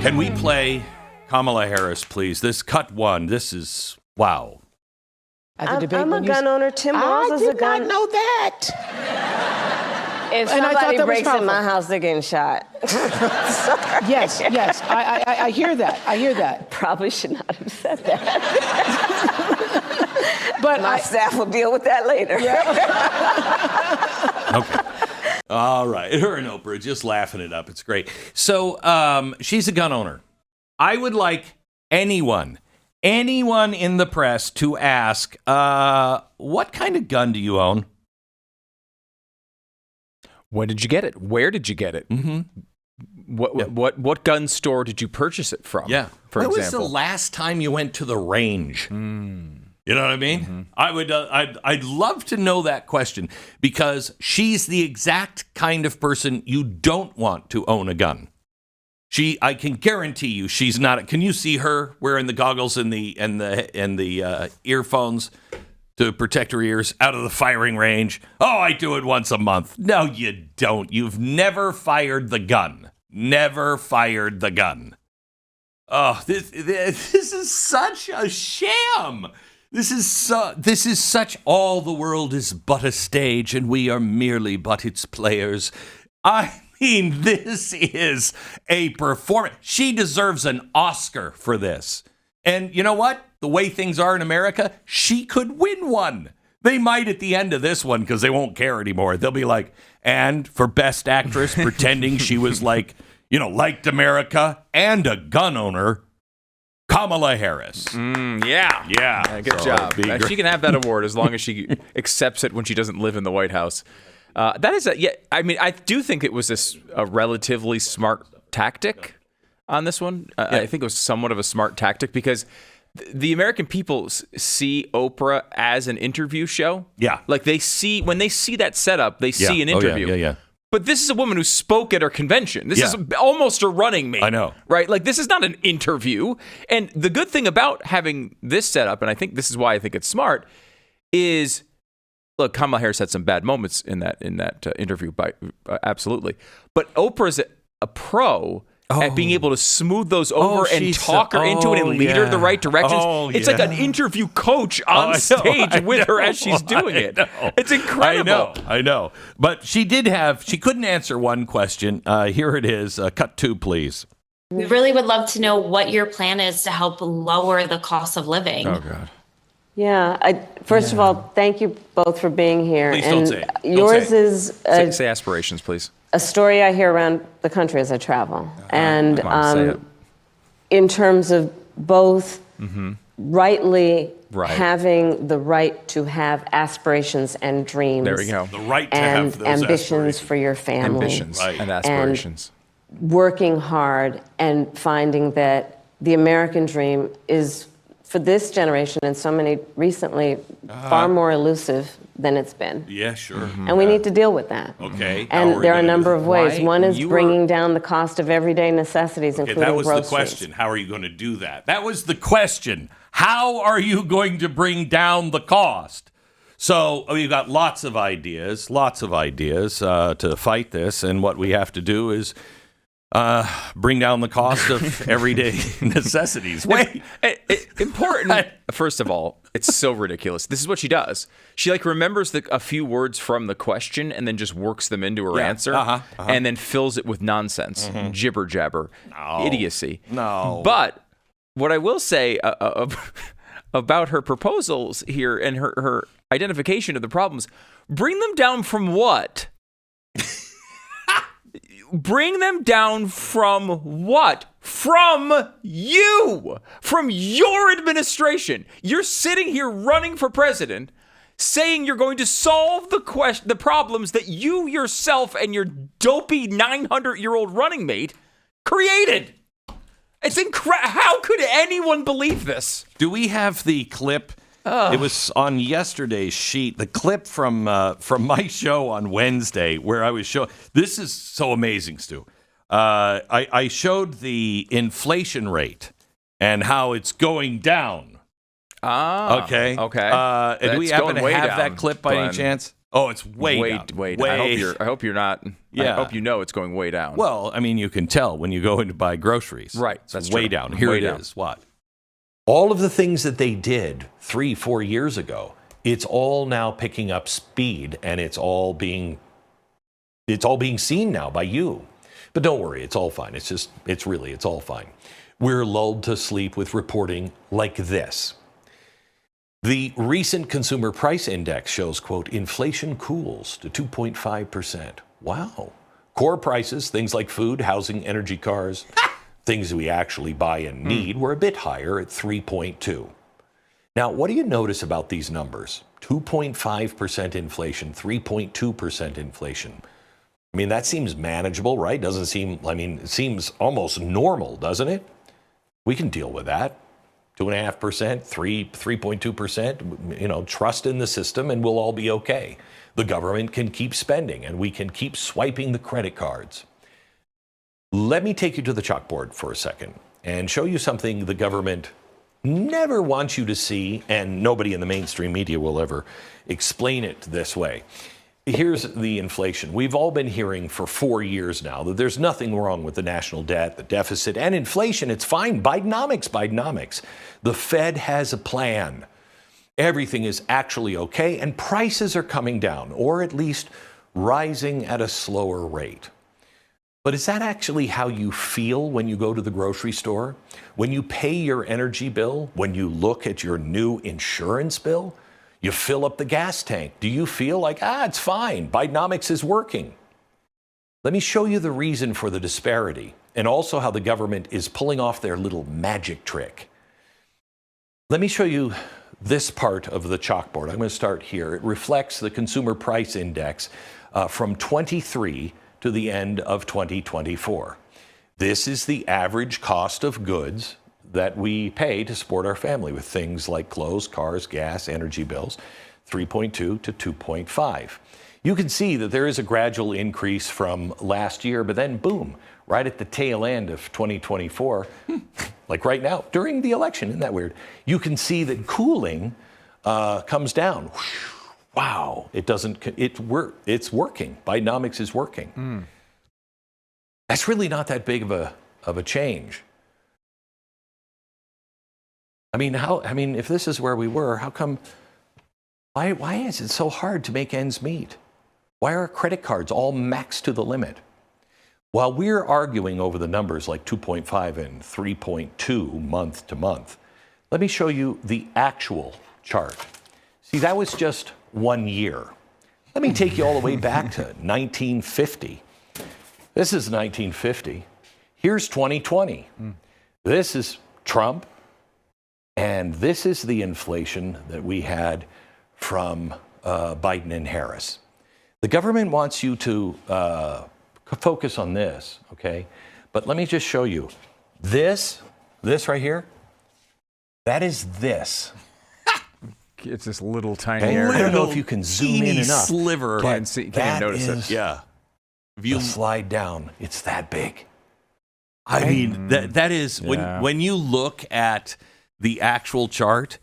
Can we play Kamala Harris, please? This cut one. This is wow. I'm a gun owner. Tim Walz is a gun. I did not know that. If somebody breaks in my house, they're getting shot. Yes. I hear that. I hear that. Probably should not have said that. But my staff will deal with that later. Yeah. Okay. All right. Her and Oprah are just laughing it up. It's great. So she's a gun owner. I would like anyone in the press to ask, what kind of gun do you own? When did you get it? Where did you get it? Mm-hmm. What gun store did you purchase it from? Yeah. For when example, was the last time you went to the range? You know what I mean? Mm-hmm. I would. I'd love to know that question because she's the exact kind of person you don't want to own a gun. I can guarantee you, she's not. Can you see her wearing the goggles and the earphones to protect her ears out of the firing range? Oh, I do it once a month. No, you don't. You've never fired the gun. Never fired the gun. Oh, this is such a sham. This is such all the world is but a stage and we are merely but its players. I mean, this is a performance. She deserves an Oscar for this. And you know what? The way things are in America, she could win one. They might at the end of this one because they won't care anymore. They'll be like, and for Best Actress, pretending she was like, liked America and a gun owner, Kamala Harris. Yeah. Good job. She can have that award as long as she accepts it when she doesn't live in the White House. That is I mean, I do think it was a relatively smart tactic on this one. I think it was somewhat of a smart tactic because the American people see Oprah as an interview show. Yeah. Like when they see that setup, they see an interview. Yeah. But this is a woman who spoke at her convention. This is almost a running mate. I know. Right? Like, this is not an interview. And the good thing about having this setup, and I think this is why I think it's smart, is, look, Kamala Harris had some bad moments in that interview, absolutely. But Oprah's a pro at being able to smooth those over and talk her into it and lead her the right directions. It's like an interview coach on stage with her as she's doing it. It's incredible. I know. But she couldn't answer one question. Here it is. Cut 2, please. We really would love to know what your plan is to help lower the cost of living. Oh, God. Yeah. First of all, thank you both for being here. Please don't say it. Yours is say aspirations, please. a story I hear around the country as I travel. And say it. in terms of both rightly having the right to have aspirations and dreams. There we go. The right to and have those ambitions for your family. Ambitions and aspirations. And working hard and finding that the American dream is, for this generation and so many recently, far more elusive than it's been. Yeah, sure. And we need to deal with that. Okay. And there are a number of ways. Why? One is bringing down the cost of everyday necessities, including that was groceries. the question. How are you going to do that? That was the question. How are you going to bring down the cost? So you've got lots of ideas to fight this. And what we have to do is bring down the cost of everyday necessities. Wait, important. First of all, it's so ridiculous. This is what she does. She remembers a few words from the question and then just works them into her answer, and then fills it with nonsense, jibber jabber, idiocy. No. But what I will say about her proposals here and her identification of the problems, bring them down from what? Bring them down from what? From you! From your administration. You're sitting here running for president, saying you're going to solve the problems that you yourself and your dopey 900-year-old running mate created. It's incredible. How could anyone believe this? Do we have the clip? It was on yesterday's sheet. The clip from my show on Wednesday where I was showing. This is so amazing, Stu. I showed the inflation rate and how it's going down. Okay. Okay. Do we happen to have that clip by any chance? Oh, it's way down. Way down. I hope you're not. Yeah. I hope you know it's going way down. Well, I mean, you can tell when you go in to buy groceries. Right. It's That's way true. down. Here Way it down. is. What? All of the things that they did 3-4 years ago, it's all now picking up speed, and it's all being seen now by you. But don't worry, it's all fine. It's all fine. We're lulled to sleep with reporting like this. The recent consumer price index shows, quote, inflation cools to 2.5%. Wow. Core prices, things like food, housing, energy, cars, things we actually buy and need, were a bit higher at 3.2. Now, what do you notice about these numbers? 2.5% inflation, 3.2% inflation. I mean, that seems manageable, right? It seems almost normal, doesn't it? We can deal with that. 2.5%, 3.2%, trust in the system and we'll all be okay. The government can keep spending and we can keep swiping the credit cards. Let me take you to the chalkboard for a second and show you something the government never wants you to see, and nobody in the mainstream media will ever explain it this way. Here's the inflation. We've all been hearing for 4 years now that there's nothing wrong with the national debt, the deficit, and inflation. It's fine. Bidenomics. The Fed has a plan. Everything is actually okay, and prices are coming down, or at least rising at a slower rate. But is that actually how you feel when you go to the grocery store? When you pay your energy bill? When you look at your new insurance bill? You fill up the gas tank. Do you feel like, it's fine, Bidenomics is working? Let me show you the reason for the disparity and also how the government is pulling off their little magic trick. Let me show you this part of the chalkboard. I'm going to start here. It reflects the consumer price index from 23 to the end of 2024. This is the average cost of goods that we pay to support our family with things like clothes, cars, gas, energy bills, 3.2 to 2.5. You can see that there is a gradual increase from last year, but then boom, right at the tail end of 2024, like right now, during the election, isn't that weird? You can see that cooling comes down. Wow, it's working. Bidenomics is working. That's really not that big of a change. I mean, if this is where we were, how come, why is it so hard to make ends meet? Why are credit cards all maxed to the limit? While we're arguing over the numbers like 2.5 and 3.2 month to month, let me show you the actual chart. See, that was just 1 year. Let me take you all the way back to 1950. This is 1950. Here's 2020. This is Trump. And this is the inflation that we had from Biden and Harris. The government wants you to focus on this, okay? But let me just show you. This right here, that is this. It's this little tiny I area. don't know if you can zoom in enough. Sliver. Can't even notice it. Yeah. If you slide down, it's that big. I mean, that is, when you look at the actual chart,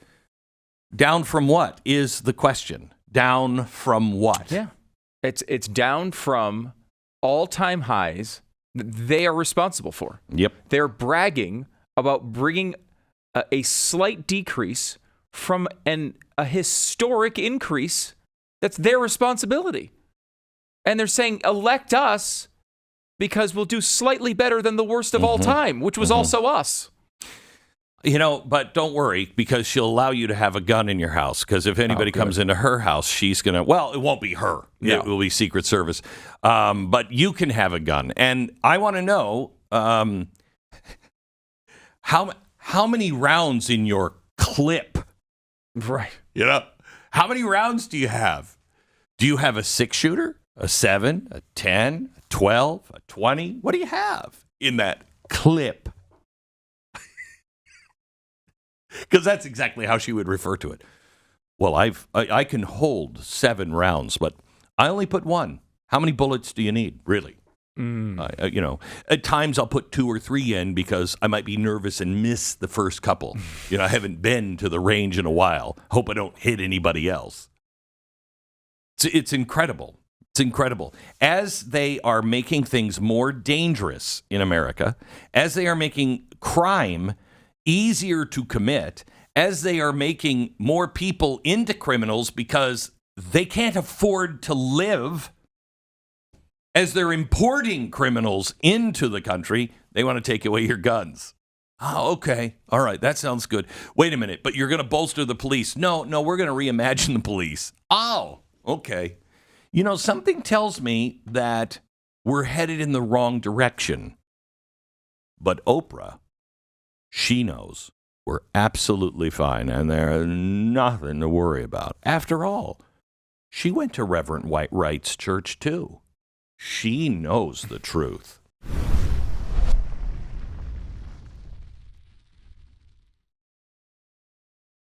down from what is the question? Down from what? Yeah. It's down from all-time highs that they are responsible for. Yep. They're bragging about bringing a slight decrease from a historic increase that's their responsibility. And they're saying, elect us because we'll do slightly better than the worst of all time, which was also us. But don't worry, because she'll allow you to have a gun in your house. Because if anybody comes into her house, she's going to, it won't be her. No. It will be Secret Service. But you can have a gun. And I want to know how many rounds in your clip? Right. How many rounds do you have? Do you have a 6-shooter, a 7, a 10, a 12, a 20? What do you have in that clip? Because that's exactly how she would refer to it. Well, I can hold 7 rounds, but I only put 1. How many bullets do you need, really? At times I'll put 2 or 3 in because I might be nervous and miss the first couple. I haven't been to the range in a while. Hope I don't hit anybody else. It's incredible. It's incredible. As they are making things more dangerous in America, as they are making crime easier to commit, as they are making more people into criminals because they can't afford to live, as they're importing criminals into the country, they want to take away your guns. Oh, okay. All right. That sounds good. Wait a minute. But you're going to bolster the police. No, we're going to reimagine the police. Oh, okay. You know, something tells me that we're headed in the wrong direction. But Oprah, she knows we're absolutely fine and there's nothing to worry about. After all, she went to Reverend White Wright's church too. She knows the truth.